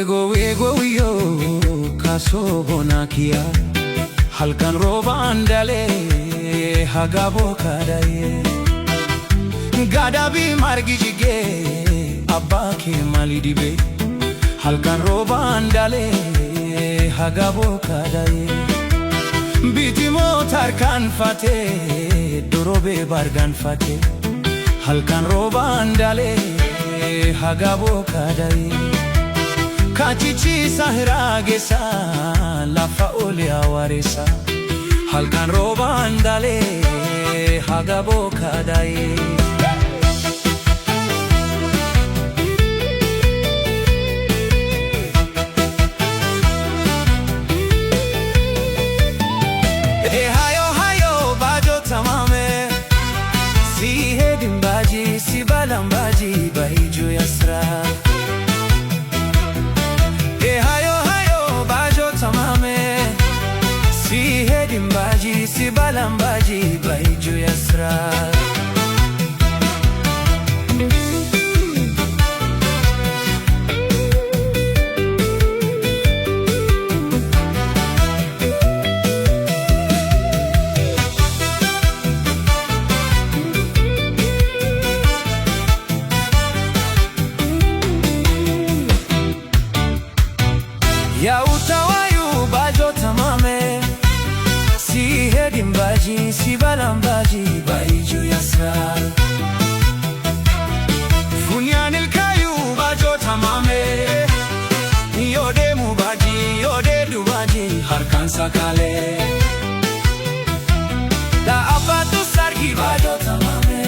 wego yo kaso bonakia halkan roba andale hagabo kadaye gadabi margijige abake malidibe halkan roba andale hagabo kadaye bitimo tarkan fate dorobe bargan fate halkan roba andale hagabo kadaye kachichi sahra gesa lafa ole awaresa halkan roba andale hagabo kadaye si balambaji baiju yasra hayo bajo tamame si hedimbaji si balambaji baiju yasra ya utawayu bajo tamame si hedimbaji si balambaji baiju yasra funyanil kayu bajo tamame yode mubaji yode dubaji harkan sakale da abatu sargi bajo tamame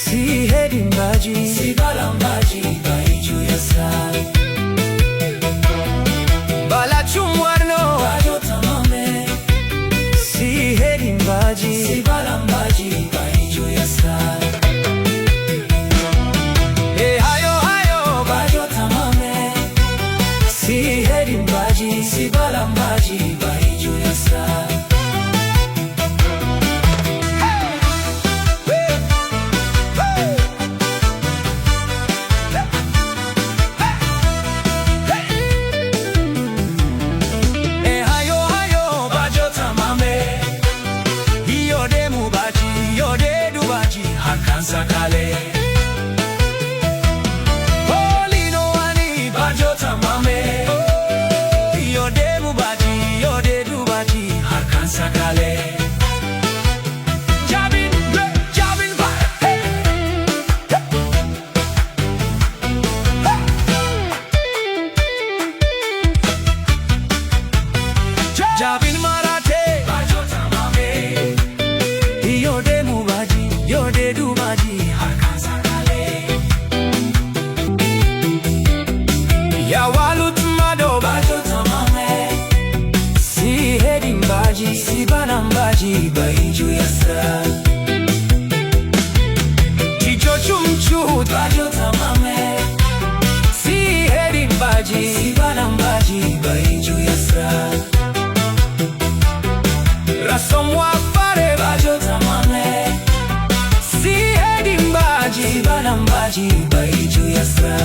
si hedimbaji si balambaji baiju yasra si balambaji baiju yasra hayo bajo tamame si hedimbaji si balambaji baiju yasra sakale holino ani bajo tamame yode mubaji yode dubaji harkan sakale jabin ba jabin marate bajo tamame yode mubaji yode dubaji harkan sakale ya walut mado bajo tamame si hedimbaji si balambaji baiju yasra jijo chumchu bajo tamame si hedimbaji si balambaji baiju yasra rasomwa fare bajo tamame si hedimbaji balambaji baiju yasra